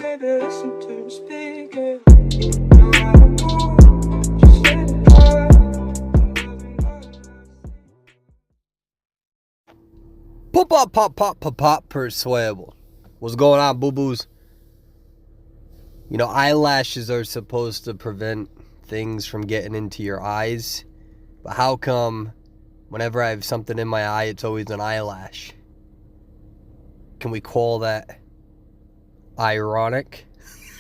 baby, listen to me speak, yeah. No matter what, just let it go. Pop, Persway. What's going on, boo-boos? You know, eyelashes are supposed to prevent things from getting into your eyes. But how come whenever I have something in my eye, it's always an eyelash? Can we call that ironic?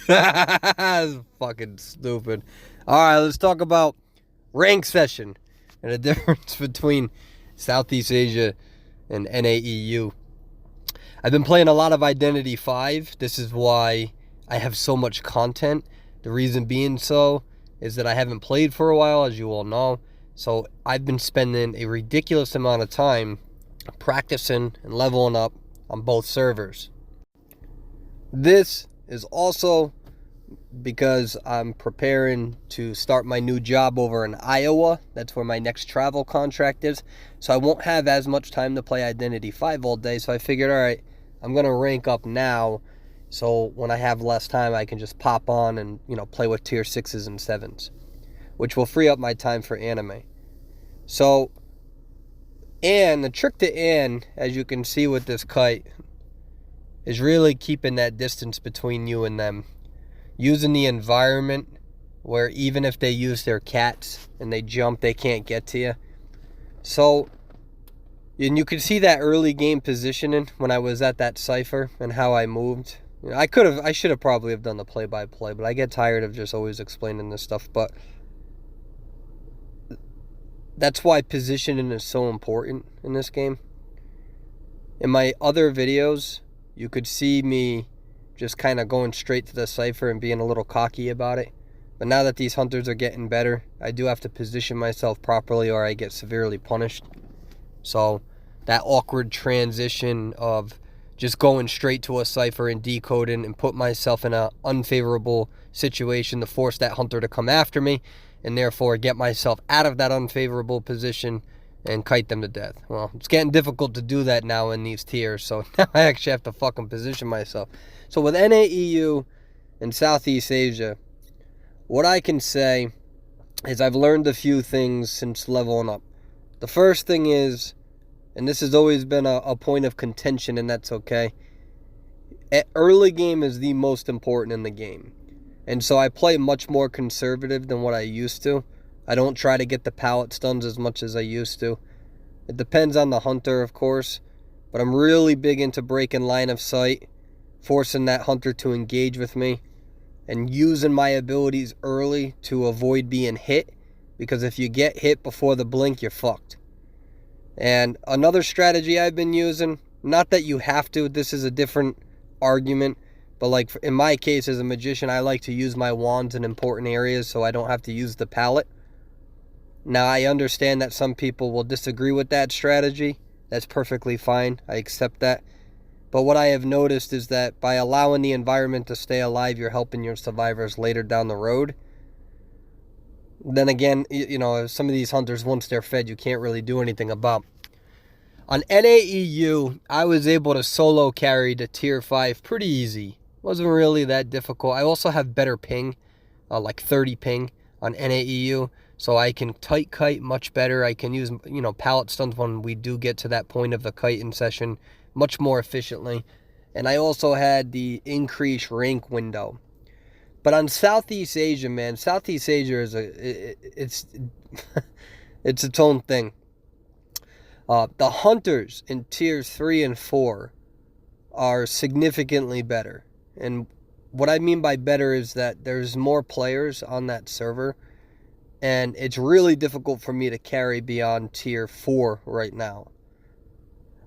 That's fucking stupid. Alright, let's talk about rank session and the difference between Southeast Asia and NAEU. I've been playing a lot of Identity V. This is why I have so much content. The reason being so is that I haven't played for a while, as you all know. So I've been spending a ridiculous amount of time practicing and leveling up on both servers. This is also because I'm preparing to start my new job over in Iowa. That's where my next travel contract is. So I won't have as much time to play Identity V all day. So I figured, all right, I'm going to rank up now. So when I have less time, I can just pop on and, play with tier 6s and 7s, which will free up my time for anime. So, and the trick to Anne, as you can see with this kite, is really keeping that distance between you and them. Using the environment where even if they use their cats and they jump, they can't get to you. So, and you can see that early game positioning when I was at that cipher and how I moved. I should have probably have done the play-by-play, but I get tired of just always explaining this stuff. But that's why positioning is so important in this game. In my other videos, you could see me just kind of going straight to the cipher and being a little cocky about it. But now that these hunters are getting better, I do have to position myself properly or I get severely punished. So that awkward transition of just going straight to a cipher and decoding and put myself in an unfavorable situation to force that hunter to come after me and therefore get myself out of that unfavorable position and kite them to death. Well, it's getting difficult to do that now in these tiers, so now I actually have to fucking position myself. So with NAEU and Southeast Asia, what I can say is I've learned a few things since leveling up. The first thing is, and this has always been a point of contention, and that's okay, early game is the most important in the game. And so I play much more conservative than what I used to. I don't try to get the pallet stuns as much as I used to. It depends on the hunter, of course, but I'm really big into breaking line of sight, forcing that hunter to engage with me, and using my abilities early to avoid being hit, because if you get hit before the blink, you're fucked. And another strategy I've been using, not that you have to, this is a different argument, but like in my case as a magician, I like to use my wands in important areas so I don't have to use the pallet. Now, I understand that some people will disagree with that strategy. That's perfectly fine. I accept that. But what I have noticed is that by allowing the environment to stay alive, you're helping your survivors later down the road. Then again, some of these hunters, once they're fed, you can't really do anything about. On NAEU, I was able to solo carry to tier 5 pretty easy. Wasn't really that difficult. I also have better ping, like 30 ping on NAEU. So I can tight kite much better. I can use, pallet stuns when we do get to that point of the kiting session much more efficiently. And I also had the increased rank window. But on Southeast Asia, man, Southeast Asia is it's its own thing. The hunters in tiers 3 and 4 are significantly better. And what I mean by better is that there's more players on that server. And it's really difficult for me to carry beyond tier 4 right now.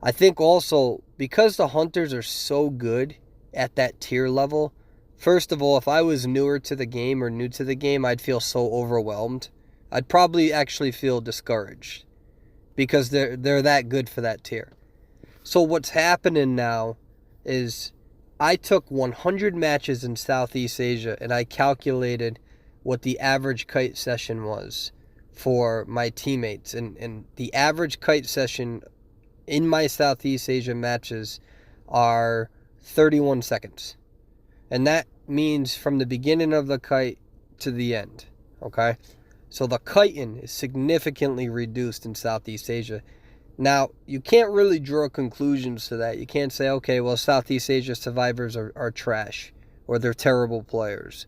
I think also, because the hunters are so good at that tier level, first of all, if I was newer to the game or new to the game, I'd feel so overwhelmed. I'd probably actually feel discouraged because they're that good for that tier. So what's happening now is I took 100 matches in Southeast Asia and I calculated what the average kite session was for my teammates. And the average kite session in my Southeast Asia matches are 31 seconds. And that means from the beginning of the kite to the end, okay? So the kiting is significantly reduced in Southeast Asia. Now, you can't really draw conclusions to that. You can't say, okay, well, Southeast Asia survivors are trash or they're terrible players.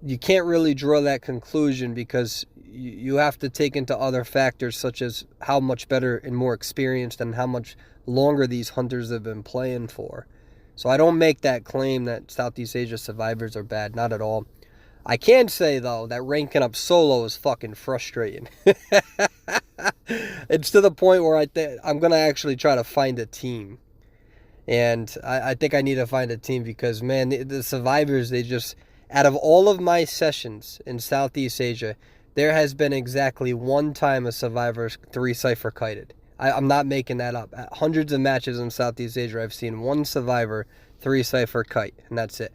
You can't really draw that conclusion because you have to take into other factors such as how much better and more experienced and how much longer these hunters have been playing for. So I don't make that claim that Southeast Asia survivors are bad, not at all. I can say, though, that ranking up solo is fucking frustrating. It's to the point where I'm going to actually try to find a team. And I think I need to find a team because, man, the survivors, they just... Out of all of my sessions in Southeast Asia, there has been exactly one time a survivor 3-cipher kited. I'm not making that up. At hundreds of matches in Southeast Asia, I've seen one survivor 3-cipher kite, and that's it.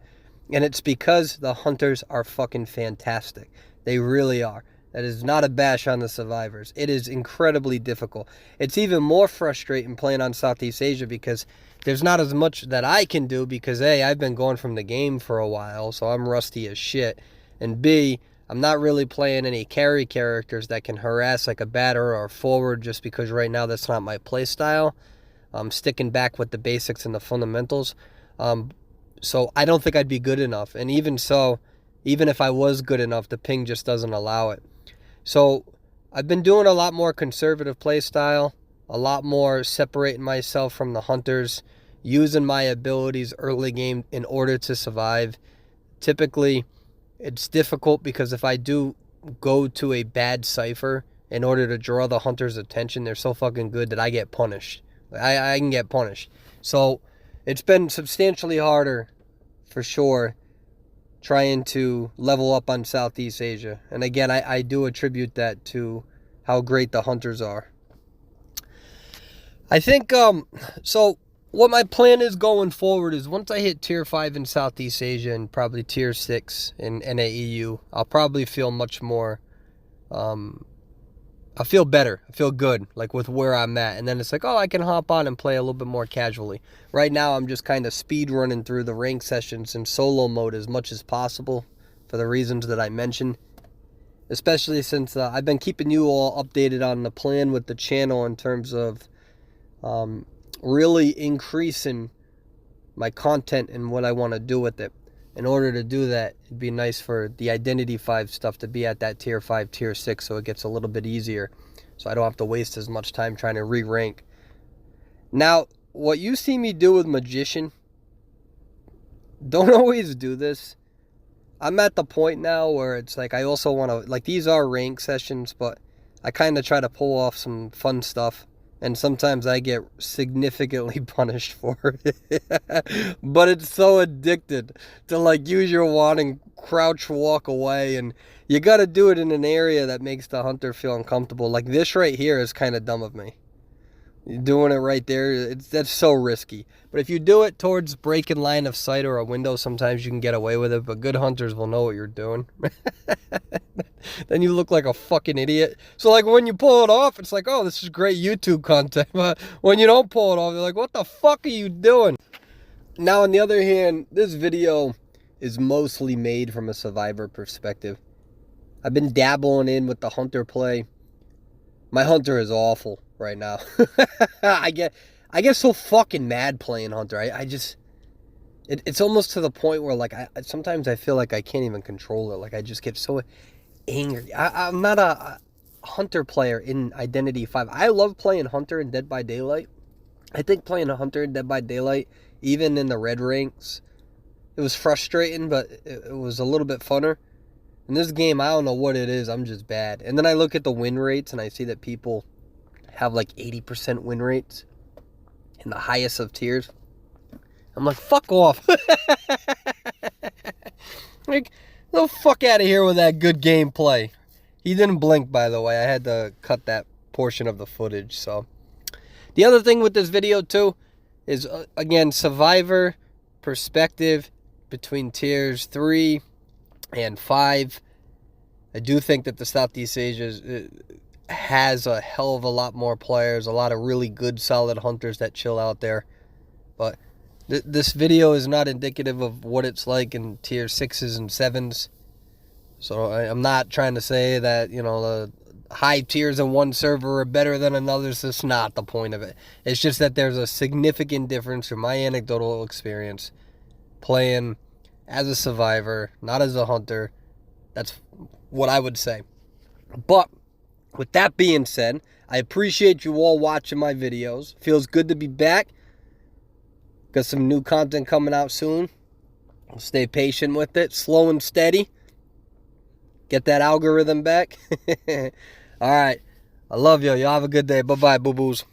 And it's because the hunters are fucking fantastic. They really are. That is not a bash on the survivors. It is incredibly difficult. It's even more frustrating playing on Southeast Asia because there's not as much that I can do because A, I've been going from the game for a while, so I'm rusty as shit. And B, I'm not really playing any carry characters that can harass like a batter or forward just because right now that's not my play style. I'm sticking back with the basics and the fundamentals. So I don't think I'd be good enough. And even so, even if I was good enough, the ping just doesn't allow it. So I've been doing a lot more conservative play style, a lot more separating myself from the hunters, using my abilities early game in order to survive. Typically, it's difficult because if I do go to a bad cipher in order to draw the hunter's attention, they're so fucking good that I get punished. I can get punished. So it's been substantially harder, for sure, trying to level up on Southeast Asia. And again, I do attribute that to how great the hunters are. I think, so what my plan is going forward is once I hit Tier 5 in Southeast Asia and probably Tier 6 in NAEU, I'll probably feel much more, I feel better. I feel good, like with where I'm at. And then it's like, oh, I can hop on and play a little bit more casually. Right now, I'm just kind of speed running through the rank sessions in solo mode as much as possible for the reasons that I mentioned. Especially since I've been keeping you all updated on the plan with the channel in terms of really increasing my content and what I want to do with it. In order to do that, it'd be nice for the Identity 5 stuff to be at that Tier 5, Tier 6, so it gets a little bit easier. So I don't have to waste as much time trying to re-rank. Now, what you see me do with Magician, don't always do this. I'm at the point now where it's like I also want to, like these are rank sessions, but I kind of try to pull off some fun stuff. And sometimes I get significantly punished for it. But it's so addicted to like use your wand and crouch walk away. And you got to do it in an area that makes the hunter feel uncomfortable. Like this right here is kind of dumb of me. Doing it right there, that's so risky. But if you do it towards breaking line of sight or a window, sometimes you can get away with it. But good hunters will know what you're doing. Then you look like a fucking idiot. So like when you pull it off, it's like, oh, this is great YouTube content. But when you don't pull it off, you're like, what the fuck are you doing? Now, on the other hand, this video is mostly made from a survivor perspective. I've been dabbling in with the hunter play. My hunter is awful right now. I get so fucking mad playing hunter. It's almost to the point where like sometimes I feel like I can't even control it. Like I just get so angry. I'm not a hunter player in Identity 5. I love playing hunter in Dead by Daylight. I think playing a hunter in Dead by Daylight, even in the red ranks, it was frustrating, but it was a little bit funner. In this game, I don't know what it is. I'm just bad. And then I look at the win rates and I see that people have like 80% win rates in the highest of tiers. I'm like, fuck off. Like, the fuck out of here with that good gameplay. He didn't blink, by the way. I had to cut that portion of the footage. So the other thing with this video too is again, survivor perspective between tiers 3 and 5. I do think that the Southeast Asia has a hell of a lot more players, a lot of really good solid hunters that chill out there. But This video is not indicative of what it's like in tier 6s and 7s. So I'm not trying to say that, the high tiers in one server are better than another's. That's not the point of it. It's just that there's a significant difference from my anecdotal experience playing as a survivor, not as a hunter. That's what I would say. But with that being said, I appreciate you all watching my videos. Feels good to be back. Got some new content coming out soon. I'll stay patient with it. Slow and steady. Get that algorithm back. All right. I love you. Y'all have a good day. Bye-bye, boo-boos.